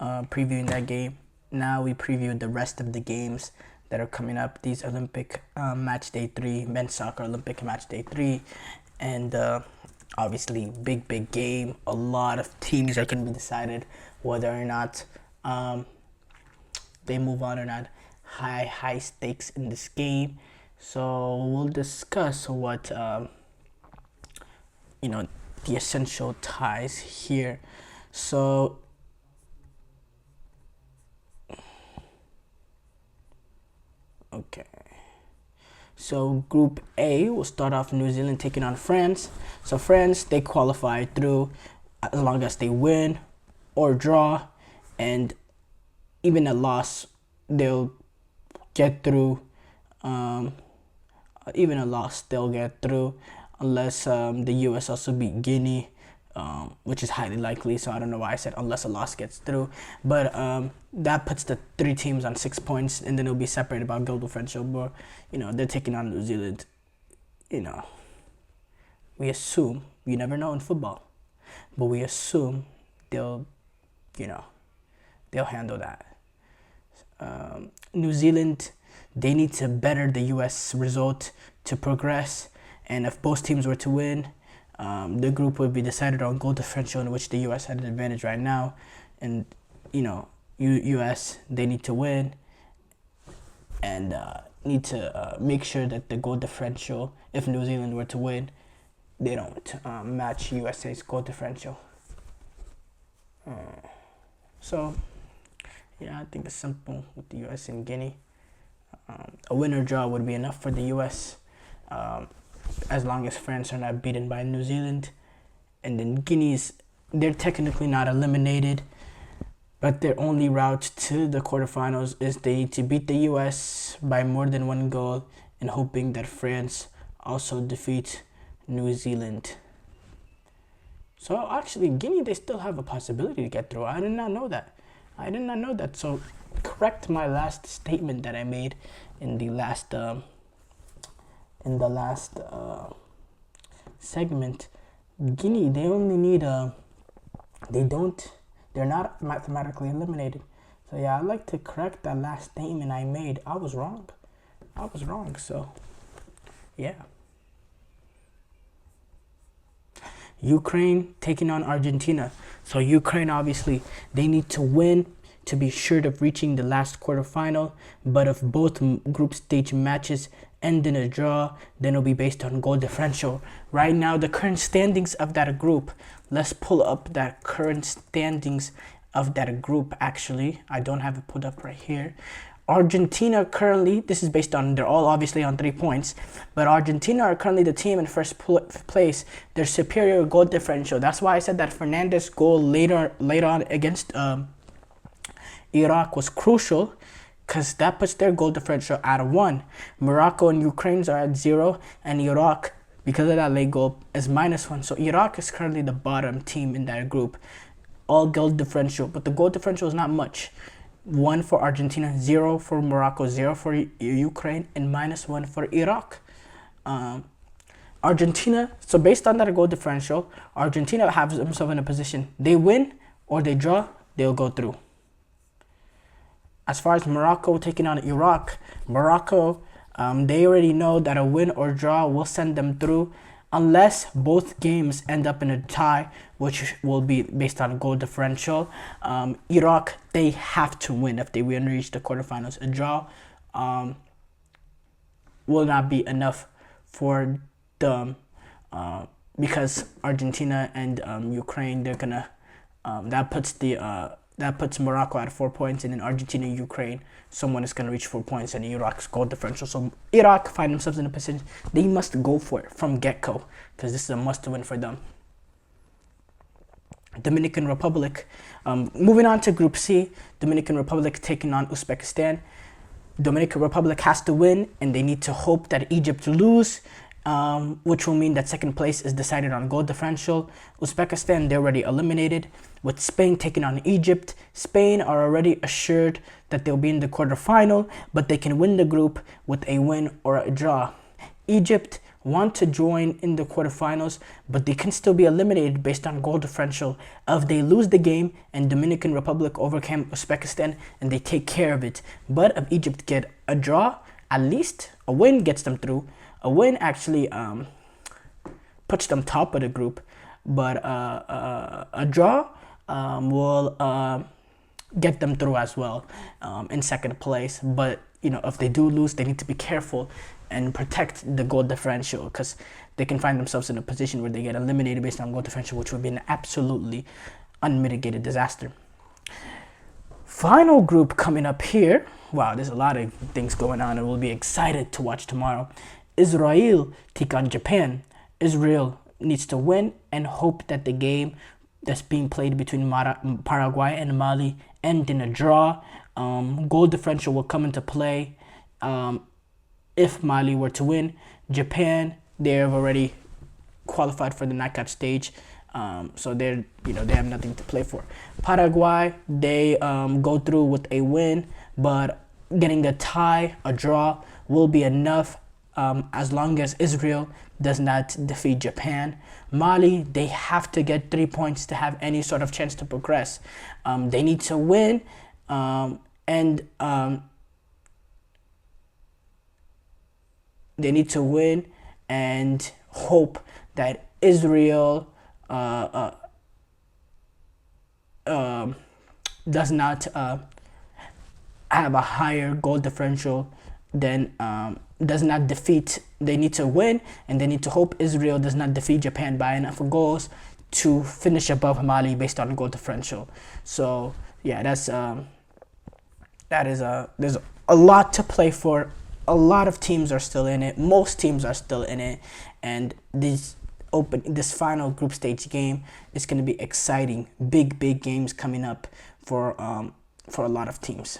previewing that game. Now we previewed the rest of the games that are coming up. These Olympic match day 3, men's soccer Olympic match day 3, and obviously big game. A lot of teams are going to be decided whether or not they move on or not. High stakes in this game. So we'll discuss what the essential ties here. So okay. So Group A will start off New Zealand taking on France. So France, they qualify through as long as they win or draw, and even a loss, they'll get through. Even a loss, they'll get through unless the US also beat Guinea, which is highly likely. So I don't know why I said unless a loss gets through. But that puts the 3 teams on 6 points, and then it'll be separated by goal differential. But they're taking on New Zealand. We assume, you never know in football, but we assume they'll handle that. New Zealand, they need to better the US result to progress, and if both teams were to win, the group would be decided on goal differential, in which the US had an advantage right now. And US, they need to win and need to make sure that the goal differential, if New Zealand were to win, they don't match USA's goal differential. So yeah, I think it's simple with the US and Guinea. A win or draw would be enough for the US, as long as France are not beaten by New Zealand. And then Guinea's, they're technically not eliminated, but their only route to the quarterfinals is they need to beat the US by more than 1 goal, and hoping that France also defeats New Zealand. So actually, Guinea, they still have a possibility to get through. I did not know that. So correct my last statement that I made in the last segment. Guinea, they only need they're not mathematically eliminated. So yeah, I'd like to correct that last statement I made. I was wrong. So yeah. Ukraine taking on Argentina. So Ukraine, obviously, they need to win to be sure of reaching the last quarterfinal. But if both group stage matches end in a draw, then it'll be based on goal differential. Right now, the current standings of that group. Let's pull up that current standings of that group. Actually, I don't have it pulled up right here. Argentina currently, this is based on, they're all obviously on 3 points, but Argentina are currently the team in first place. Their superior goal differential. That's why I said that Fernandez goal later on against Iraq was crucial, because that puts their goal differential at 1. Morocco and Ukraine's are at 0, and Iraq, because of that late goal, is -1. So Iraq is currently the bottom team in that group. All goal differential, but the goal differential is not much. 1 for Argentina, 0 for Morocco, 0 for Ukraine, and -1 for Iraq. Argentina, so based on that goal differential, Argentina has themselves in a position. They win or they draw, they'll go through. As far as Morocco taking on Iraq, Morocco, they already know that a win or draw will send them through, unless both games end up in a tie, which will be based on goal differential. Iraq, they have to win if they win to reach the quarterfinals. A draw will not be enough for them, because Argentina and Ukraine, they're gonna that puts Morocco at 4 points, and then Argentina and Ukraine, someone is going to reach 4 points, and Iraq's goal differential. So Iraq find themselves in a position they must go for it from get-go, because this is a must-win for them. Dominican Republic, moving on to Group C, Dominican Republic taking on Uzbekistan. Dominican Republic has to win, and they need to hope that Egypt lose, which will mean that second place is decided on goal differential. Uzbekistan, they're already eliminated. With Spain taking on Egypt, Spain are already assured that they'll be in the quarterfinal, but they can win the group with a win or a draw. Egypt want to join in the quarterfinals, but they can still be eliminated based on goal differential. If they lose the game and Dominican Republic overcame Uzbekistan and they take care of it, but if Egypt get a draw, at least a win gets them through. A win actually puts them top of the group, but a draw will get them through as well in second place. But if they do lose, they need to be careful and protect the goal differential, because they can find themselves in a position where they get eliminated based on goal differential, which would be an absolutely unmitigated disaster. Final group coming up here. Wow, there's a lot of things going on, and we'll be excited to watch tomorrow. Israel take on Japan. Israel needs to win and hope that the game that's being played between Paraguay and Mali end in a draw. Goal differential will come into play if Mali were to win. Japan, they have already qualified for the knockout stage, so they have nothing to play for. Paraguay, they go through with a win, but getting a tie, a draw, will be enough as long as Israel does not defeat Japan. Mali, they have to get 3 points to have any sort of chance to progress. They need to win they need to win and hope that Israel does not have a higher goal differential than does not defeat. They need to win, and they need to hope Israel does not defeat Japan by enough goals to finish above Mali based on goal differential. So yeah, there's a lot to play for. A lot of teams are still in it. Most teams are still in it, and this final group stage game is going to be exciting. Big games coming up for a lot of teams.